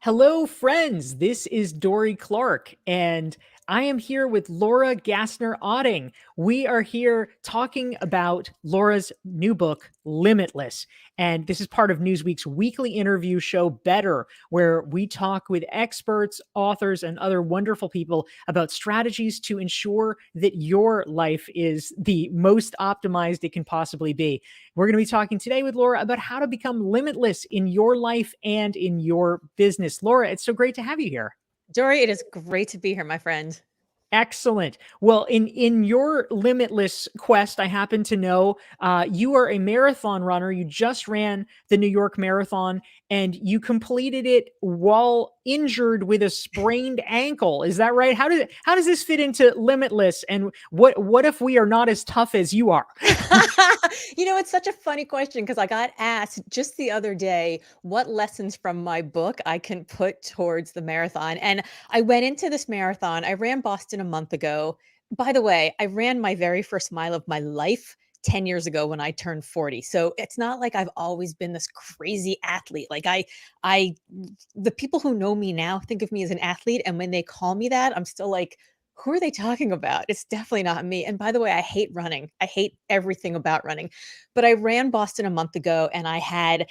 Hello, friends. This is Dorie Clark, and I am here with Laura Gassner Otting. We are here talking about Laura's new book, Limitless. And this is part of Newsweek's weekly interview show, Better, where we talk with experts, authors, and other wonderful people about strategies to ensure that your life is the most optimized it can possibly be. We're going to be talking today with Laura about how to become limitless in your life and in your business. Laura, it's so great to have you here. Dorie, it is great to be here, my friend. Excellent. Well, in your limitless quest, I happen to know you are a marathon runner. You just ran the New York Marathon, and you completed it while injured with a sprained ankle. Is that right? How does this fit into limitless? And what if we are not as tough as you are? It's such a funny question because I got asked just the other day what lessons from my book I can put towards the marathon. And I went into this marathon. I ran Boston a month ago. By the way, I ran my very first mile of my life 10 years ago when I turned 40. So it's not like I've always been this crazy athlete. The people who know me now think of me as an athlete. And when they call me that, I'm still like, who are they talking about? It's definitely not me. And by the way, I hate running. I hate everything about running. But I ran Boston a month ago and I had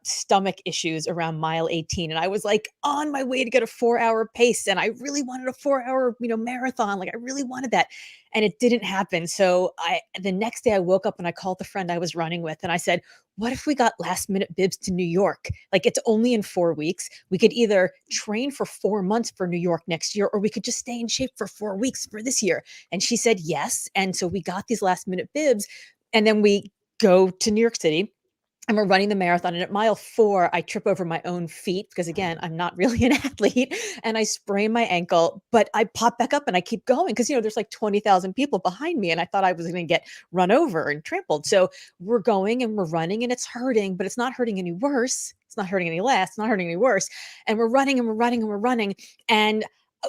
stomach issues around mile 18. And I was like on my way to get a 4-hour pace. And I really wanted a 4-hour, marathon. Like I really wanted that. And it didn't happen. So the next day I woke up and I called the friend I was running with and I said, what if we got last minute bibs to New York? Like it's only in 4 weeks. We could either train for 4 months for New York next year, or we could just stay in shape for 4 weeks for this year. And she said yes. And so we got these last minute bibs. And then we go to New York City and we're running the marathon. And at mile 4, I trip over my own feet because, again, I'm not really an athlete. And I sprain my ankle, but I pop back up and I keep going because, there's like 20,000 people behind me. And I thought I was going to get run over and trampled. So we're going and we're running and it's hurting, but it's not hurting any worse. It's not hurting any less. It's not hurting any worse. And we're running and we're running and we're running. And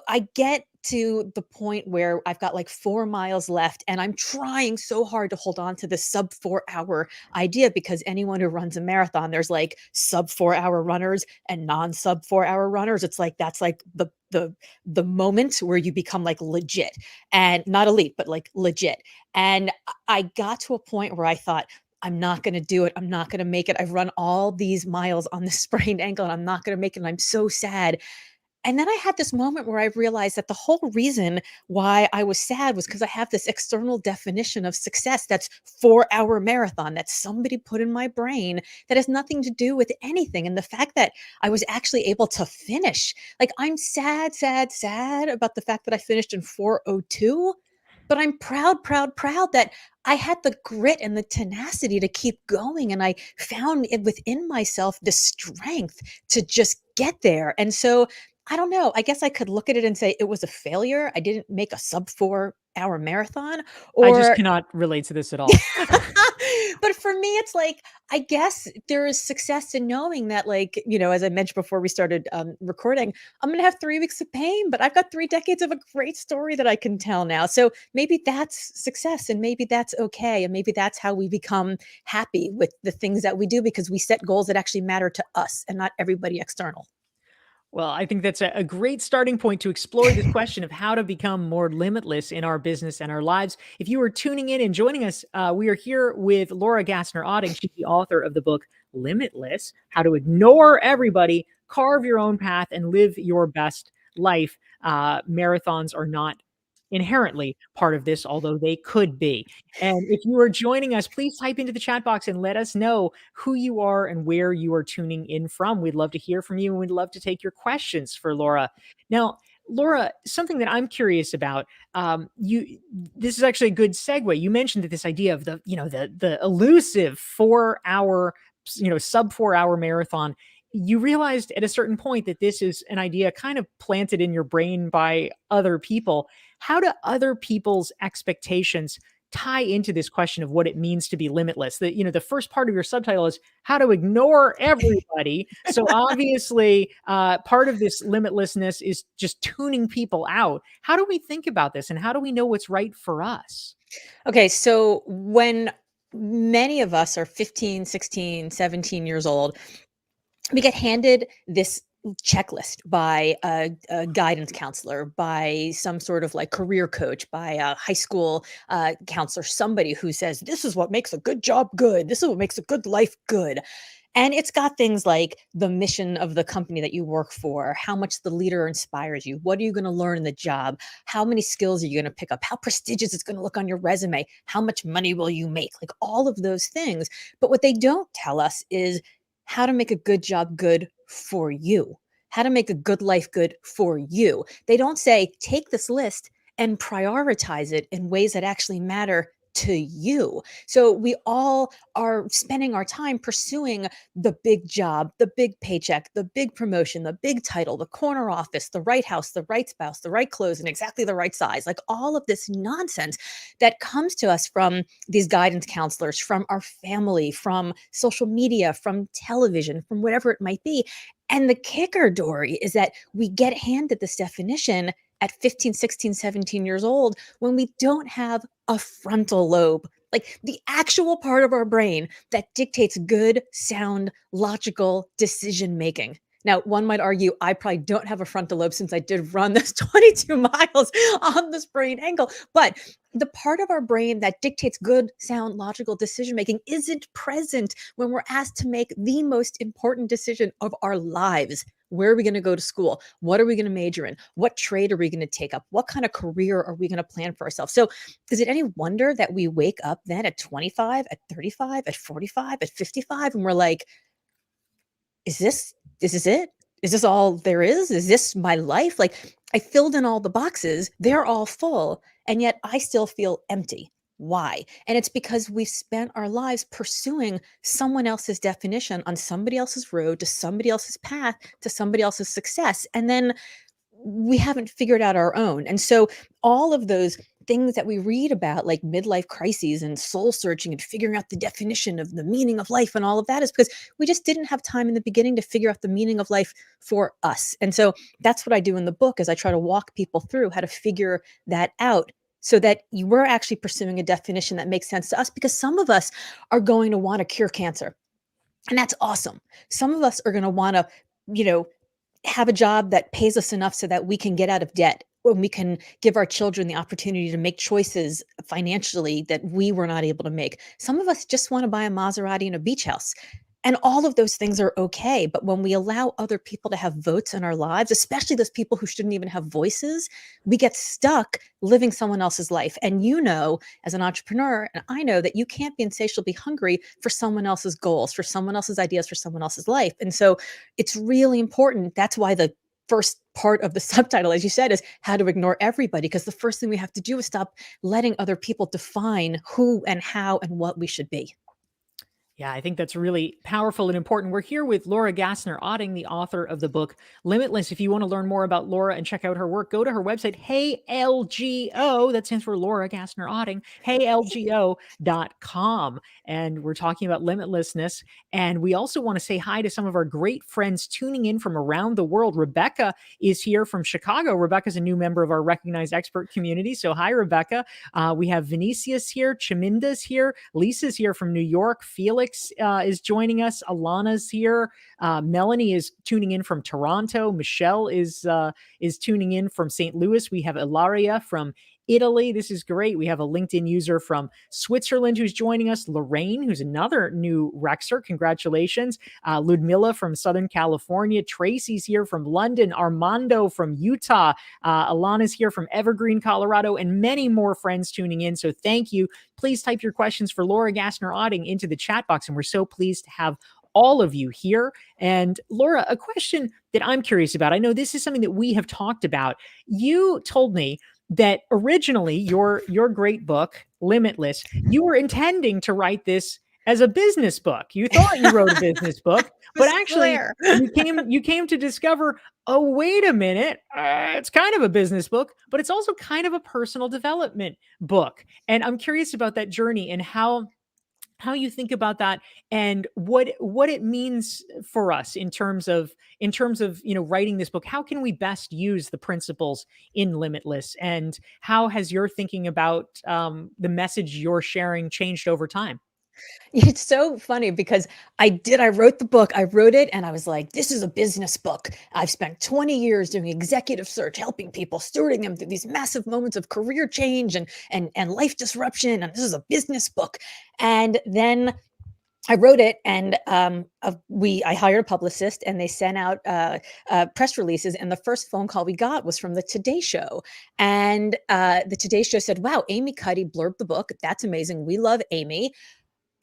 I get to the point where I've got like 4 miles left and I'm trying so hard to hold on to the sub 4-hour idea because anyone who runs a marathon, there's like sub 4-hour runners and non sub 4-hour runners. It's like, that's like the moment where you become like legit and not elite, but like legit. And I got to a point where I thought, I'm not going to do it. I'm not going to make it. I've run all these miles on the sprained ankle and I'm not going to make it. And I'm so sad. And then I had this moment where I realized that the whole reason why I was sad was because I have this external definition of success that's 4-hour marathon that somebody put in my brain that has nothing to do with anything. And the fact that I was actually able to finish, like I'm sad, sad, sad about the fact that I finished in 4:02, but I'm proud, proud, proud that I had the grit and the tenacity to keep going. And I found it within myself the strength to just get there. And so I don't know. I guess I could look at it and say it was a failure. I didn't make a sub 4-hour marathon I just or cannot relate to this at all. but for me it's like I guess there is success in knowing that, like, as I mentioned before we started recording, I'm going to have 3 weeks of pain, but I've got 3 decades of a great story that I can tell now. So maybe that's success and maybe that's okay. And maybe that's how we become happy with the things that we do because we set goals that actually matter to us and not everybody external. Well, I think that's a great starting point to explore this question of how to become more limitless in our business and our lives. If you are tuning in and joining us, we are here with Laura Gassner Otting. She's the author of the book Limitless: How to Ignore Everybody, Carve Your Own Path, and Live Your Best Life. Marathons are not inherently part of this, although they could be. And if you are joining us, please type into the chat box and let us know who you are and where you are tuning in from. We'd love to hear from you and we'd love to take your questions for Laura. Now, Laura, something that I'm curious about, this is actually a good segue. You mentioned that this idea of the elusive 4-hour, sub 4-hour marathon. You realized at a certain point that this is an idea kind of planted in your brain by other people. How do other people's expectations tie into this question of what it means to be limitless? The first part of your subtitle is how to ignore everybody. So obviously, part of this limitlessness is just tuning people out. How do we think about this and how do we know what's right for us? Okay, so when many of us are 15, 16, 17 years old, we get handed this checklist by a guidance counselor, by some sort of like career coach, by a high school counselor, somebody who says, this is what makes a good job good. This is what makes a good life good. And it's got things like the mission of the company that you work for, how much the leader inspires you, what are you going to learn in the job, how many skills are you going to pick up, how prestigious it's going to look on your resume, how much money will you make, like all of those things. But what they don't tell us is how to make a good job good for you, how to make a good life good for you. They don't say, take this list and prioritize it in ways that actually matter to you. So we all are spending our time pursuing the big job, the big paycheck, the big promotion, the big title, the corner office, the right house, the right spouse, the right clothes, and exactly the right size. Like all of this nonsense that comes to us from these guidance counselors, from our family, from social media, from television, from whatever it might be. And the kicker, Dorie, is that we get handed this definition at 15, 16, 17 years old when we don't have a frontal lobe, like the actual part of our brain that dictates good, sound, logical decision making. Now, one might argue I probably don't have a frontal lobe since I did run this 22 miles on the sprained ankle, but the part of our brain that dictates good, sound, logical decision making isn't present when we're asked to make the most important decision of our lives. Where are we going to go to school? What are we going to major in? What trade are we going to take up? What kind of career are we going to plan for ourselves? So, is it any wonder that we wake up then at 25, at 35, at 45, at 55, and we're like, is this it? Is this all there is? Is this my life? Like I filled in all the boxes, they're all full, and yet I still feel empty. Why? And it's because we've spent our lives pursuing someone else's definition on somebody else's road to somebody else's path to somebody else's success. And then we haven't figured out our own. And so all of those things that we read about, like midlife crises and soul searching and figuring out the definition of the meaning of life and all of that, is because we just didn't have time in the beginning to figure out the meaning of life for us. And so that's what I do in the book, is I try to walk people through how to figure that out so that you were actually pursuing a definition that makes sense to us, because some of us are going to want to cure cancer, and that's awesome. Some of us are going to want to, you know, have a job that pays us enough so that we can get out of debt, when we can give our children the opportunity to make choices financially that we were not able to make. Some of us just want to buy a Maserati and a beach house. And all of those things are okay. But when we allow other people to have votes in our lives, especially those people who shouldn't even have voices, we get stuck living someone else's life. And you know, as an entrepreneur, and I know that you can't be insatiably hungry for someone else's goals, for someone else's ideas, for someone else's life. And so it's really important. That's why the first part of the subtitle, as you said, is how to ignore everybody, because the first thing we have to do is stop letting other people define who and how and what we should be. Yeah, I think that's really powerful and important. We're here with Laura Gassner Otting, the author of the book Limitless. If you want to learn more about Laura and check out her work, go to her website, Hey LGO. That stands for Laura Gassner Otting, heylgo.com. And we're talking about limitlessness. And we also want to say hi to some of our great friends tuning in from around the world. Rebecca is here from Chicago. Rebecca's a new member of our recognized expert community. So hi, Rebecca. We have Vinicius here, Chaminda's here, Lisa's here from New York, Felix is joining us, Alana's here, Melanie is tuning in from Toronto, Michelle is tuning in from St. Louis. We have Ilaria from Italy. This is great. We have a LinkedIn user from Switzerland who's joining us. Lorraine, who's another new Rexer. Congratulations. Ludmilla from Southern California. Tracy's here from London. Armando from Utah. Alana's here from Evergreen, Colorado, and many more friends tuning in. So thank you. Please type your questions for Laura Gassner Otting into the chat box. And we're so pleased to have all of you here. And Laura, a question that I'm curious about. I know this is something that we have talked about. You told me that originally your great book, Limitless, you were intending to write this as a business book. You thought you wrote a business book, but actually you came to discover, oh, wait a minute, it's kind of a business book, but it's also kind of a personal development book. And I'm curious about that journey and how you think about that and what it means for us in terms of writing this book. How can we best use the principles in Limitless, and how has your thinking about the message you're sharing changed over time? It's so funny because I wrote the book, I wrote it and I was like, this is a business book. I've spent 20 years doing executive search, helping people, stewarding them through these massive moments of career change and life disruption. And this is a business book. And then I wrote it, and I hired a publicist, and they sent out press releases. And the first phone call we got was from the Today Show, and the Today Show said, "Wow, Amy Cuddy blurbed the book. That's amazing. We love Amy."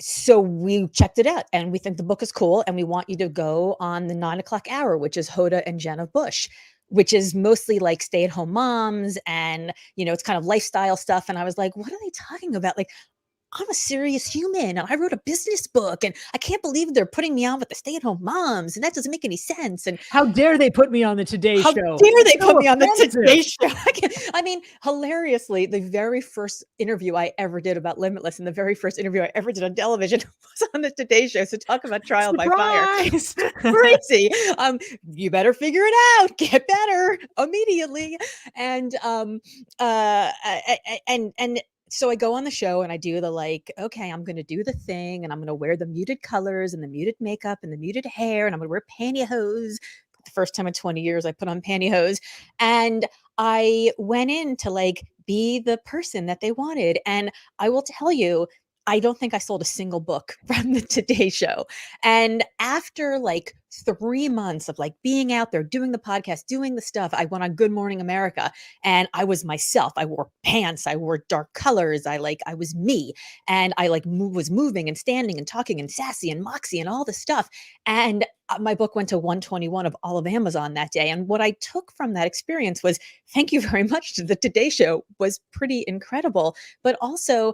So we checked it out, and we think the book is cool, and we want you to go on the 9 o'clock hour, which is Hoda and Jenna Bush, which is mostly like stay-at-home moms, and it's kind of lifestyle stuff. And I was like, what are they talking about? Like, I'm a serious human and I wrote a business book and I can't believe they're putting me on with the stay-at-home moms and that doesn't make any sense. And How dare they put me on the Today how Show? dare they So put me on the offensive. Today Show? I mean, hilariously, the very first interview I ever did about Limitless and the very first interview I ever did on television was on the Today Show. So talk about trial by fire. Surprise! Crazy. You better figure it out. Get better immediately. And and so I go on the show and I do the like, okay, I'm going to do the thing and I'm going to wear the muted colors and the muted makeup and the muted hair and I'm going to wear pantyhose. The first time in 20 years I put on pantyhose, and I went in to like be the person that they wanted. And I will tell you, I don't think I sold a single book from the Today Show. And after like 3 months of like being out there doing the podcast, doing the stuff, I went on Good Morning America and I was myself. I wore pants, I wore dark colors, I was me. And I like was moving and standing and talking and sassy and moxie and all the stuff. And my book went to 121 of all of Amazon that day. And what I took from that experience was thank you very much to the Today Show was pretty incredible. But also,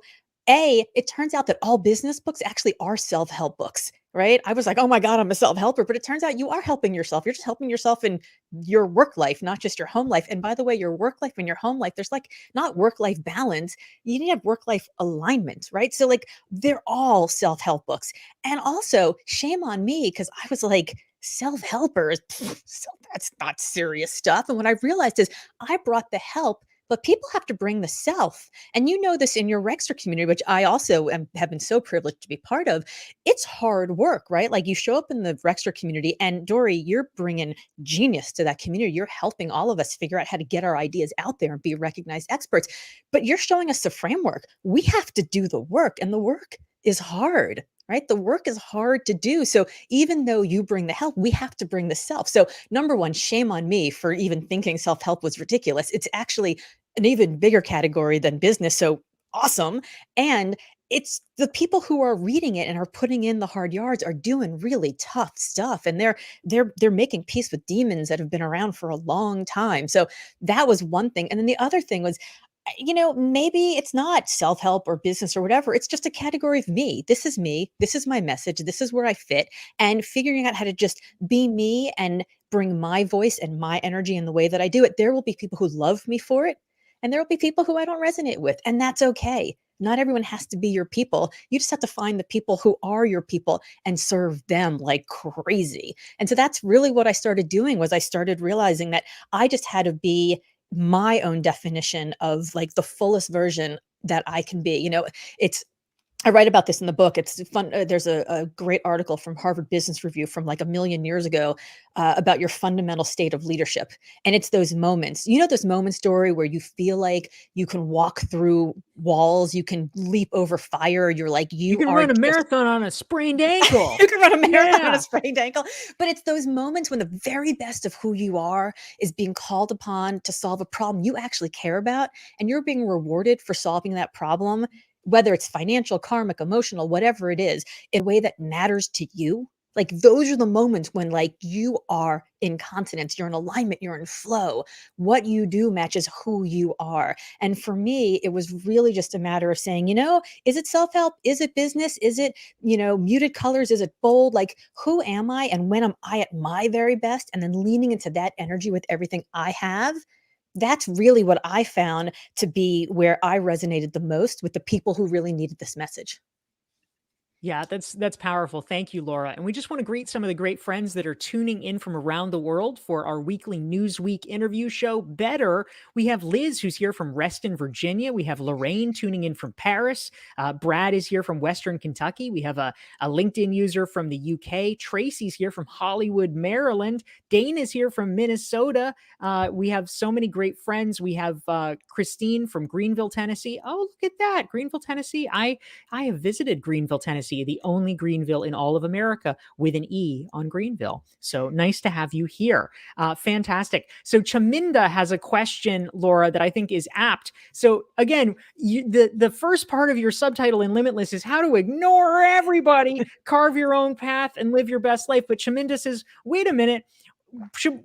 it turns out that all business books actually are self-help books, right? I was like, oh my God, I'm a self-helper. But it turns out you are helping yourself. You're just helping yourself in your work life, not just your home life. And by the way, your work life and your home life, there's like not work-life balance. You need to have work-life alignment, right? So like they're all self-help books. And also, shame on me, because I was like, self-helpers, so that's not serious stuff. And what I realized is I brought the help, but people have to bring the self. And you know this in your Rexter community, which I also have been so privileged to be part of. It's hard work, right? Like you show up in the Rexter community, and Dorie, you're bringing genius to that community. You're helping all of us figure out how to get our ideas out there and be recognized experts. But you're showing us the framework. We have to do the work, and the work is hard. Right? The work is hard to do. So even though you bring the help, we have to bring the self. So number one, shame on me for even thinking self-help was ridiculous. It's actually an even bigger category than business. So awesome. And it's the people who are reading it and are putting in the hard yards are doing really tough stuff, and they're making peace with demons that have been around for a long time. So that was one thing. And then the other thing was, maybe it's not self-help or business or whatever. It's just a category of me. This is me. This is my message. This is where I fit. And figuring out how to just be me and bring my voice and my energy in the way that I do it. There will be people who love me for it, and there will be people who I don't resonate with. And that's okay. Not everyone has to be your people. You just have to find the people who are your people and serve them like crazy. And so that's really what I started doing. Was I started realizing that I just had to be my own definition of like the fullest version that I can be. It's I write about this in the book. It's fun. There's a great article from Harvard Business Review from like a million years ago about your fundamental state of leadership. And it's those moments, those moments, Dory, where you feel like you can walk through walls, you can leap over fire. You're like, You you can are run a just marathon on a sprained ankle. you can run a marathon on Yeah. a sprained ankle. But it's those moments when the very best of who you are is being called upon to solve a problem you actually care about, and you're being rewarded for solving that problem, whether it's financial, karmic, emotional, whatever it is, in a way that matters to you. Like those are the moments when like you are in consonance, you're in alignment, you're in flow. What you do matches who you are. And for me, it was really just a matter of saying, is it self-help? Is it business? Is it, muted colors? Is it bold? Like, who am I? And when am I at my very best? And then leaning into that energy with everything I have. That's really what I found to be where I resonated the most with the people who really needed this message. Yeah, that's powerful. Thank you, Laura. And we just want to greet some of the great friends that are tuning in from around the world for our weekly Newsweek interview show. Better, we have Liz, who's here from Reston, Virginia. We have Lorraine tuning in from Paris. Brad is here from Western Kentucky. We have a LinkedIn user from the UK. Tracy's here from Hollywood, Maryland. Dane is here from Minnesota. We have so many great friends. We have Christine from Greenville, Tennessee. Oh, look at that, Greenville, Tennessee. I have visited Greenville, Tennessee, the only Greenville in all of America with an E on Greenville. So nice to have you here. Fantastic. So Chaminda has a question, Laura, that I think is apt. So again, the first part of your subtitle in Limitless is how to ignore everybody, carve your own path, and live your best life. But Chaminda says, wait a minute,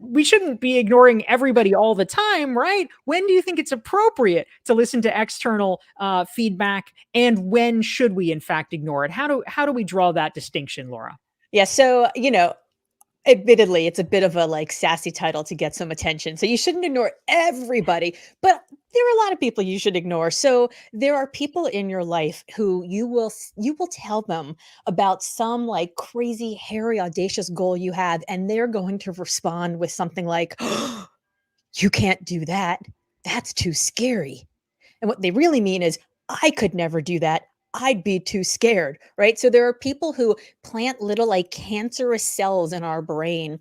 we shouldn't be ignoring everybody all the time, right? When do you think it's appropriate to listen to external feedback, and when should we in fact ignore it? How do we draw that distinction, Laura? Yeah, so, admittedly, it's a bit of a, like, sassy title to get some attention, so you shouldn't ignore everybody, but there are a lot of people you should ignore. So, there are people in your life who you will tell them about some, like, crazy, hairy, audacious goal you have, and they're going to respond with something like, "You can't do that. That's too scary." And what they really mean is, "I could never do that. I'd be too scared," right? So there are people who plant little, like, cancerous cells in our brain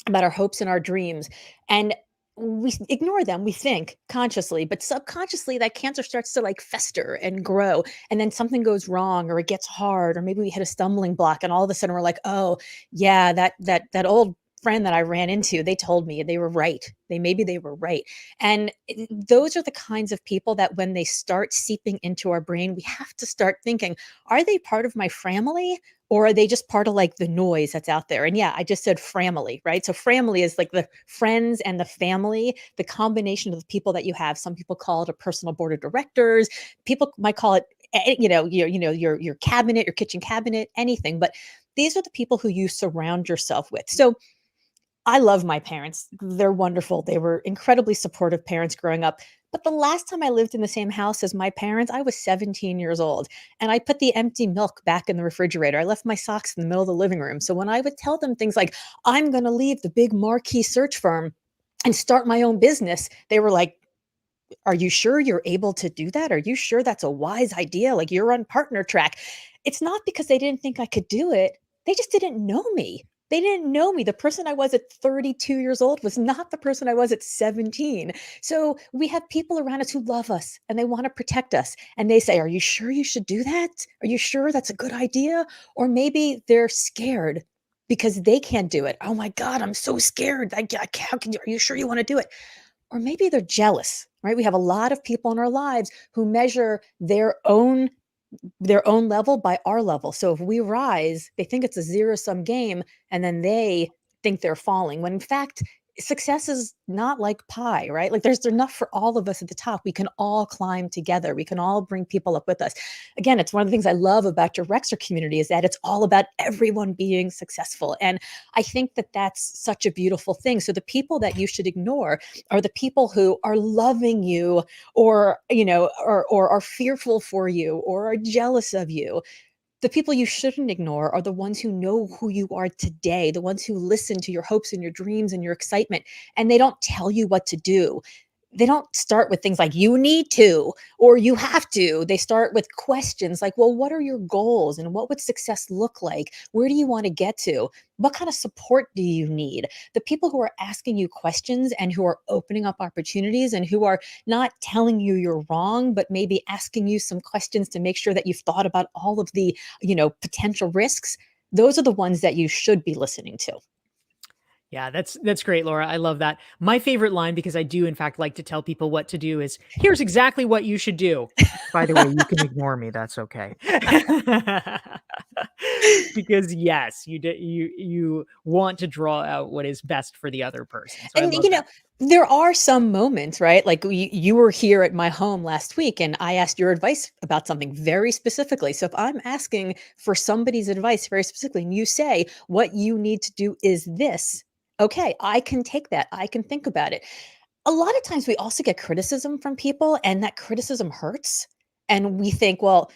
about our hopes and our dreams, and we ignore them, we think consciously, but subconsciously that cancer starts to, like, fester and grow, and then something goes wrong or it gets hard, or maybe we hit a stumbling block and all of a sudden we're like, "Oh, yeah, that old friend that I ran into, they told me they were right. They were right." And those are the kinds of people that when they start seeping into our brain, we have to start thinking, are they part of my family, or are they just part of, like, the noise that's out there? And yeah, I just said family, right? So family is like the friends and the family, the combination of the people that you have. Some people call it a personal board of directors. People might call it, your cabinet, your kitchen cabinet, anything. But these are the people who you surround yourself with. So I love my parents. They're wonderful. They were incredibly supportive parents growing up. But the last time I lived in the same house as my parents, I was 17 years old, and I put the empty milk back in the refrigerator. I left my socks in the middle of the living room. So when I would tell them things like, "I'm going to leave the big marquee search firm and start my own business," they were like, "Are you sure you're able to do that? Are you sure that's a wise idea? Like, you're on partner track." It's not because they didn't think I could do it. They just didn't know me. They didn't know me. The person I was at 32 years old was not the person I was at 17. So we have people around us who love us and they want to protect us. And they say, "Are you sure you should do that? Are you sure that's a good idea?" Or maybe they're scared because they can't do it. "Oh my God, I'm so scared. How can you, are you sure you want to do it?" Or maybe they're jealous, right? We have a lot of people in our lives who measure their own level by our level. So if we rise, they think it's a zero sum game, and then they think they're falling. When in fact, success is not like pie, right? Like there's enough for all of us at the top. We can all climb together. We can all bring people up with us. Again, it's one of the things I love about your Rexer community is that it's all about everyone being successful. And I think that that's such a beautiful thing. So the people that you should ignore are the people who are loving you, or or are fearful for you, or are jealous of you. The people you shouldn't ignore are the ones who know who you are today, the ones who listen to your hopes and your dreams and your excitement, and they don't tell you what to do. They don't start with things like, "You need to," or "You have to." They start with questions like, "Well, what are your goals, and what would success look like? Where do you want to get to? What kind of support do you need?" The people who are asking you questions and who are opening up opportunities and who are not telling you you're wrong, but maybe asking you some questions to make sure that you've thought about all of the, potential risks, those are the ones that you should be listening to. Yeah, that's great, Laura. I love that. My favorite line, because I do in fact like to tell people what to do, is here's exactly what you should do. By the way, you can ignore me. That's okay. Because yes, you want to draw out what is best for the other person. So I And, love that. there are some moments, right? Like you were here at my home last week and I asked your advice about something very specifically. So if I'm asking for somebody's advice very specifically and you say, "What you need to do is this," okay, I can take that. I can think about it. A lot of times we also get criticism from people and that criticism hurts. And we think, well,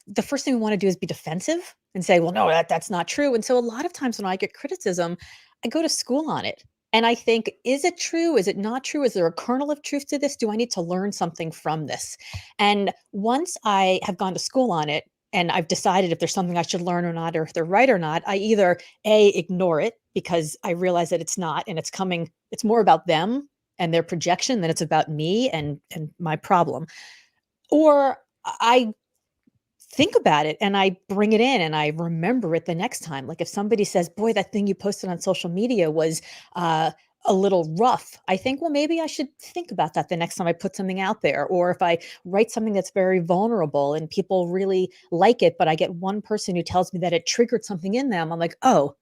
the first thing we want to do is be defensive and say, well, no, that's not true. And so a lot of times when I get criticism, I go to school on it. And I think, is it true? Is it not true? Is there a kernel of truth to this? Do I need to learn something from this? And once I have gone to school on it and I've decided if there's something I should learn or not, or if they're right or not, I either A, ignore it because I realize that it's not and it's more about them and their projection than it's about me and my problem. Or I think about it and I bring it in and I remember it the next time. Like if somebody says, "Boy, that thing you posted on social media was a little rough." I think, well, maybe I should think about that the next time I put something out there. Or if I write something that's very vulnerable and people really like it, but I get one person who tells me that it triggered something in them, I'm like, oh,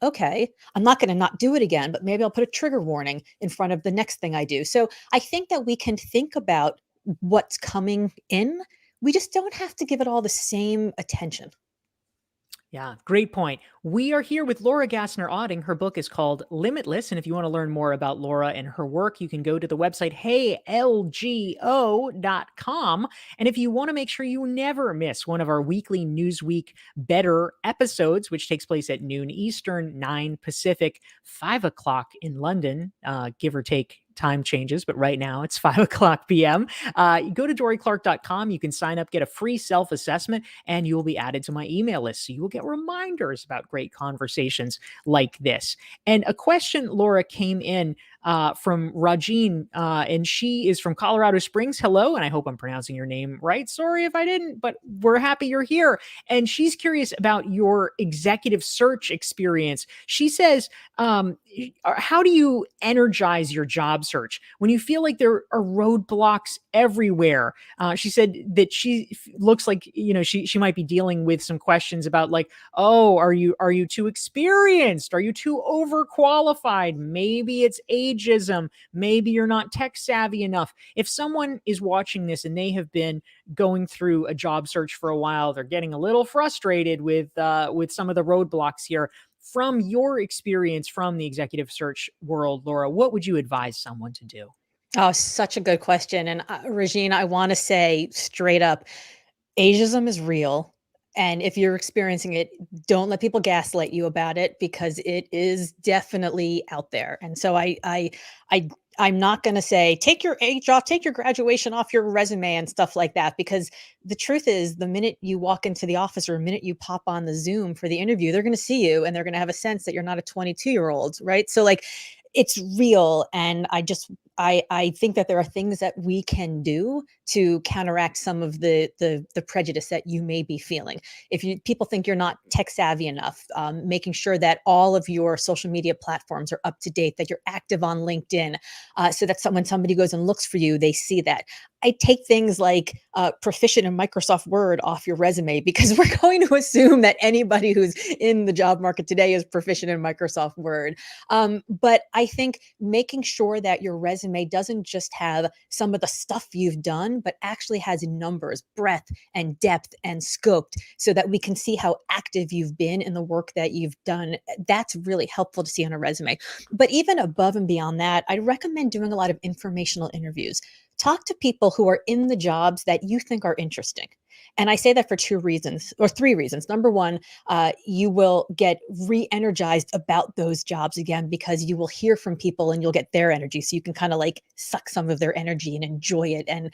okay, I'm not going to not do it again, but maybe I'll put a trigger warning in front of the next thing I do. So I think that we can think about what's coming in. We just don't have to give it all the same attention. Yeah, great point. We are here with Laura Gassner Otting. Her book is called Limitless. And if you want to learn more about Laura and her work, you can go to the website heylgo.com. And if you want to make sure you never miss one of our weekly Newsweek Better episodes, which takes place at noon Eastern, 9 Pacific, 5 o'clock in London, give or take time changes, but right now it's 5 o'clock p.m. You go to dorieclark.com. You can sign up, get a free self-assessment, and you will be added to my email list. So you will get reminders about great conversations like this. And a question, Laura, came in from Rajin, and she is from Colorado Springs. Hello, and I hope I'm pronouncing your name right. Sorry if I didn't, but we're happy you're here. And she's curious about your executive search experience. She says, how do you energize your job search when you feel like there are roadblocks everywhere? She said that looks like, she might be dealing with some questions about like, oh, are you too experienced? Are you too overqualified? Maybe it's ageism. Maybe you're not tech savvy enough. If someone is watching this and they have been going through a job search for a while, they're getting a little frustrated with some of the roadblocks here. From your experience from the executive search world, Laura, what would you advise someone to do? Oh, such a good question. And Regine, I want to say straight up, ageism is real. And if you're experiencing it, don't let people gaslight you about it because it is definitely out there. And so I I'm not going to say take your age off, take your graduation off your resume and stuff like that, because the truth is the minute you walk into the office or the minute you pop on the Zoom for the interview, they're going to see you and they're going to have a sense that you're not a 22-year-old, right? So like it's real. And I think that there are things that we can do to counteract some of the prejudice that you may be feeling. If people think you're not tech savvy enough, making sure that all of your social media platforms are up to date, that you're active on LinkedIn, so that when somebody goes and looks for you, they see that. I take things like proficient in Microsoft Word off your resume because we're going to assume that anybody who's in the job market today is proficient in Microsoft Word. But I think making sure that your resume doesn't just have some of the stuff you've done, but actually has numbers, breadth, and depth and scoped so that we can see how active you've been in the work that you've done. That's really helpful to see on a resume. But even above and beyond that, I recommend doing a lot of informational interviews. Talk to people who are in the jobs that you think are interesting. And I say that for two reasons or three reasons. Number one, you will get re-energized about those jobs again because you will hear from people and you'll get their energy. So you can kind of like suck some of their energy and enjoy it and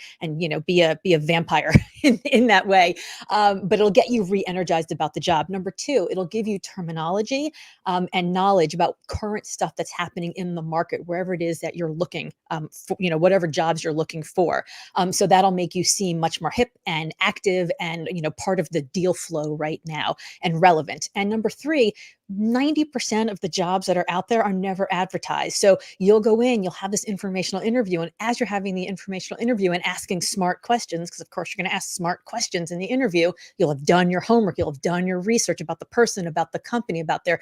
be a vampire in that way. But it'll get you re-energized about the job. Number two, it'll give you terminology and knowledge about current stuff that's happening in the market, wherever it is that you're looking for, whatever jobs you're looking for. So that'll make you seem much more hip and active and part of the deal flow right now and relevant. And number three, 90% of the jobs that are out there are never advertised. So you'll go in, you'll have this informational interview. And as you're having the informational interview and asking smart questions, because of course you're going to ask smart questions in the interview, you'll have done your homework, you'll have done your research about the person, about the company, about their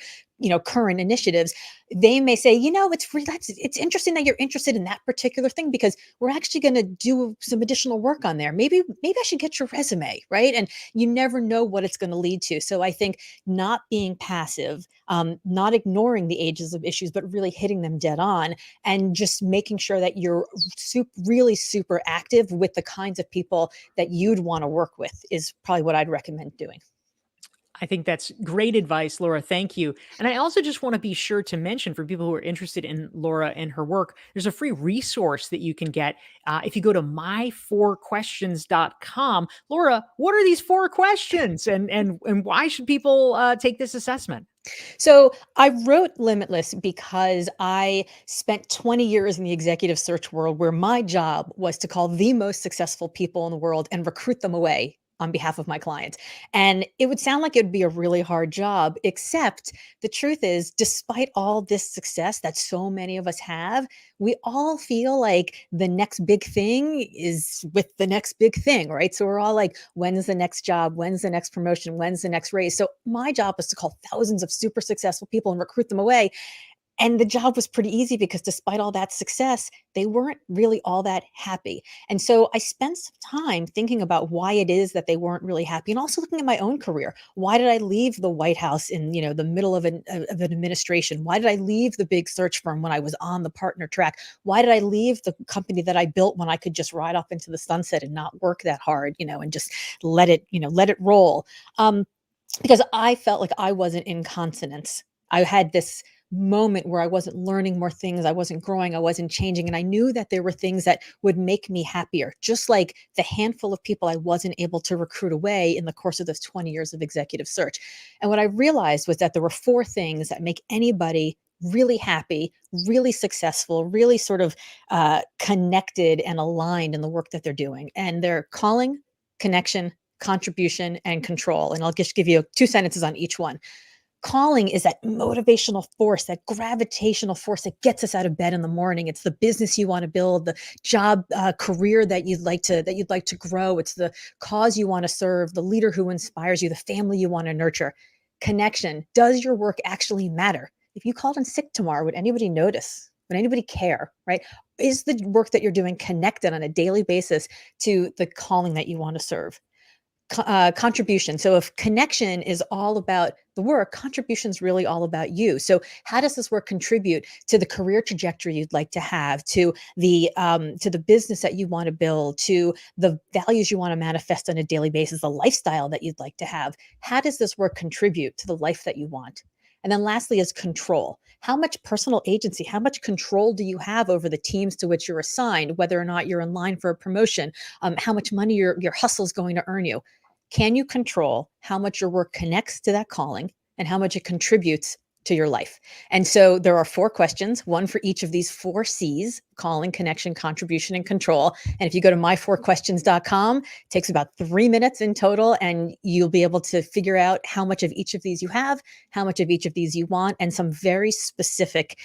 current initiatives. They may say, it's interesting that you're interested in that particular thing because we're actually going to do some additional work on there. Maybe I should get your resume, right? And you never know what it's going to lead to. So I think not being passive of, not ignoring the ages of issues, but really hitting them dead on, and just making sure that you're really super active with the kinds of people that you'd want to work with is probably what I'd recommend doing. I think that's great advice, Laura. Thank you. And I also just want to be sure to mention for people who are interested in Laura and her work, there's a free resource that you can get if you go to my4questions.com. Laura, what are these 4 questions and why should people take this assessment? So I wrote Limitless because I spent 20 years in the executive search world where my job was to call the most successful people in the world and recruit them away on behalf of my clients. And it would sound like it would be a really hard job, except the truth is, despite all this success that so many of us have, we all feel like the next big thing is with the next big thing, right? So we're all like, when's the next job? When's the next promotion? When's the next raise? So my job was to call thousands of super successful people and recruit them away. And the job was pretty easy because despite all that success, they weren't really all that happy. And so I spent some time thinking about why it is that they weren't really happy, and also looking at my own career. Why did I leave the White House in, the middle of an administration? Why did I leave the big search firm when I was on the partner track? Why did I leave the company that I built when I could just ride off into the sunset and not work that hard, and just let it roll? Because I felt like I wasn't in consonance. I had this moment where I wasn't learning more things, I wasn't growing, I wasn't changing, and I knew that there were things that would make me happier, just like the handful of people I wasn't able to recruit away in the course of those 20 years of executive search. And what I realized was that there were 4 things that make anybody really happy, really successful, really sort of connected and aligned in the work that they're doing. And they're calling, connection, contribution, and control. And I'll just give you 2 sentences on each one. Calling is that motivational force, that gravitational force that gets us out of bed in the morning. It's the business you want to build, the job, career that you'd like to grow. It's the cause you want to serve, the leader who inspires you, the family you want to nurture. Connection. Does your work actually matter? If you called in sick tomorrow, would anybody notice? Would anybody care? Right? Is the work that you're doing connected on a daily basis to the calling that you want to serve? Contribution. So if connection is all about the work, contribution is really all about you. So how does this work contribute to the career trajectory you'd like to have, to the business that you want to build, to the values you want to manifest on a daily basis, the lifestyle that you'd like to have? How does this work contribute to the life that you want? And then lastly is control. How much personal agency, how much control do you have over the teams to which you're assigned, whether or not you're in line for a promotion, how much money your hustle is going to earn you? Can you control how much your work connects to that calling and how much it contributes to your life? And so there are 4 questions, one for each of these 4 C's: calling, connection, contribution, and control. And if you go to my4questions.com, it takes about 3 minutes in total, and you'll be able to figure out how much of each of these you have, how much of each of these you want, and some very specific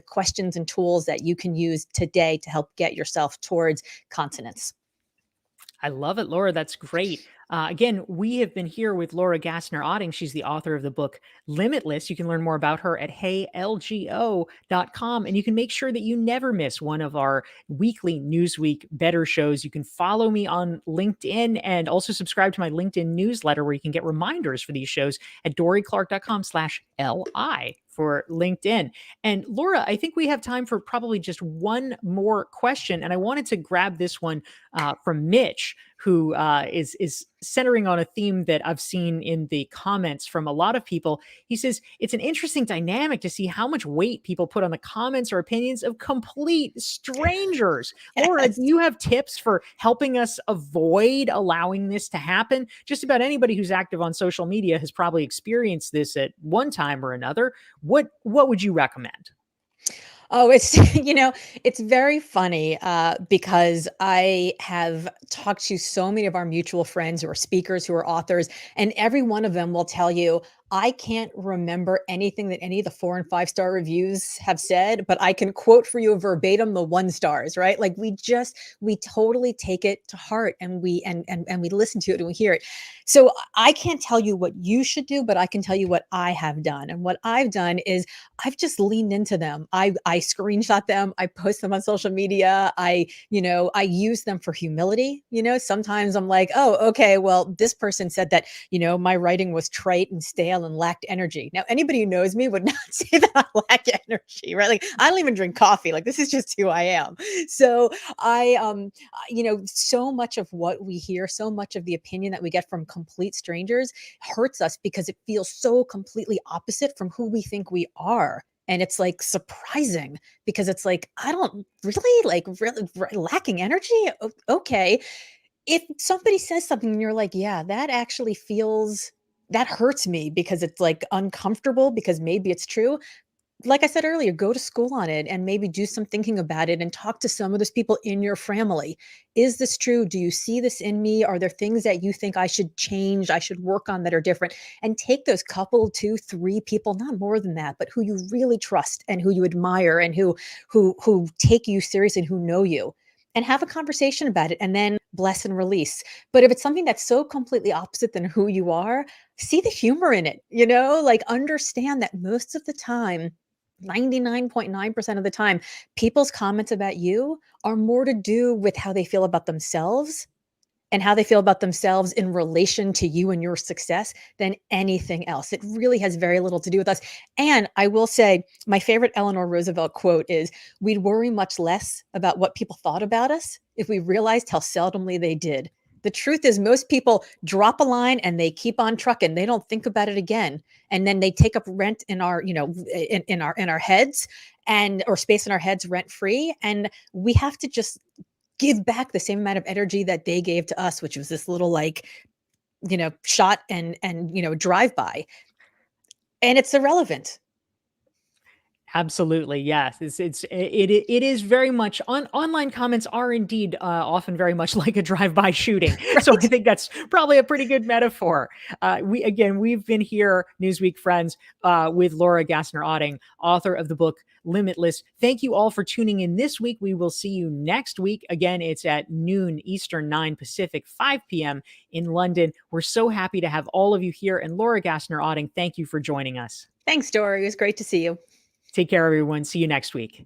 questions and tools that you can use today to help get yourself towards consonance. I love it, Laura. That's great. Again, we have been here with Laura Gassner Otting. She's the author of the book Limitless. You can learn more about her at heylgo.com. And you can make sure that you never miss one of our weekly Newsweek Better shows. You can follow me on LinkedIn and also subscribe to my LinkedIn newsletter where you can get reminders for these shows at dorieclark.com/LI for LinkedIn. And Laura, I think we have time for probably just one more question. And I wanted to grab this one from Mitch, who is centering on a theme that I've seen in the comments from a lot of people. He says it's an interesting dynamic to see how much weight people put on the comments or opinions of complete strangers. Laura, do Yes. you have tips for helping us avoid allowing this to happen? Just about anybody who's active on social media has probably experienced this at one time or another. What would you recommend? Oh, it's it's very funny because I have talked to so many of our mutual friends who are speakers, who are authors, and every one of them will tell you, I can't remember anything that any of the 4 and 5-star reviews have said, but I can quote for you verbatim the 1 stars, right? Like we totally take it to heart, and we listen to it and we hear it. So I can't tell you what you should do, but I can tell you what I have done. And what I've done is I've just leaned into them. I screenshot them, I post them on social media. I use them for humility. Sometimes I'm like, oh, okay, well, this person said that, my writing was trite and stale style and lacked energy. Now, anybody who knows me would not say that I lack energy, right? Like I don't even drink coffee. Like this is just who I am. So so much of what we hear, so much of the opinion that we get from complete strangers hurts us because it feels so completely opposite from who we think we are. And it's like surprising because it's like, I don't really lacking energy. Okay. If somebody says something and you're like, yeah, that actually feels, that hurts me because it's like uncomfortable because maybe it's true, like I said earlier, go to school on it and maybe do some thinking about it and talk to some of those people in your family. Is this true? Do you see this in me? Are there things that you think I should change, I should work on that are different? And take those couple, two, three people, not more than that, but who you really trust and who you admire and who take you seriously and who know you. And have a conversation about it and then bless and release. But if it's something that's so completely opposite than who you are, see the humor in it, like understand that most of the time 99.9% of the time, people's comments about you are more to do with how they feel about themselves and how they feel about themselves in relation to you and your success than anything else. It really has very little to do with us. And I will say, my favorite Eleanor Roosevelt quote is, we'd worry much less about what people thought about us if we realized how seldomly they did. The truth is most people drop a line and they keep on trucking. They don't think about it again. And then they take up rent in our, in our heads and or space in our heads rent free. And we have to just give back the same amount of energy that they gave to us, which was this little shot and drive by. And it's irrelevant. Absolutely, yes. It is very much online comments are indeed often very much like a drive-by shooting. So I Right. think that's probably a pretty good metaphor. We've been here, Newsweek friends, with Laura Gassner Otting, author of the book Limitless. Thank you all for tuning in this week. We will see you next week. Again, it's at noon Eastern, 9 Pacific, 5 p.m. in London. We're so happy to have all of you here. And Laura Gassner Otting, thank you for joining us. Thanks, Dorie. It was great to see you. Take care, everyone. See you next week.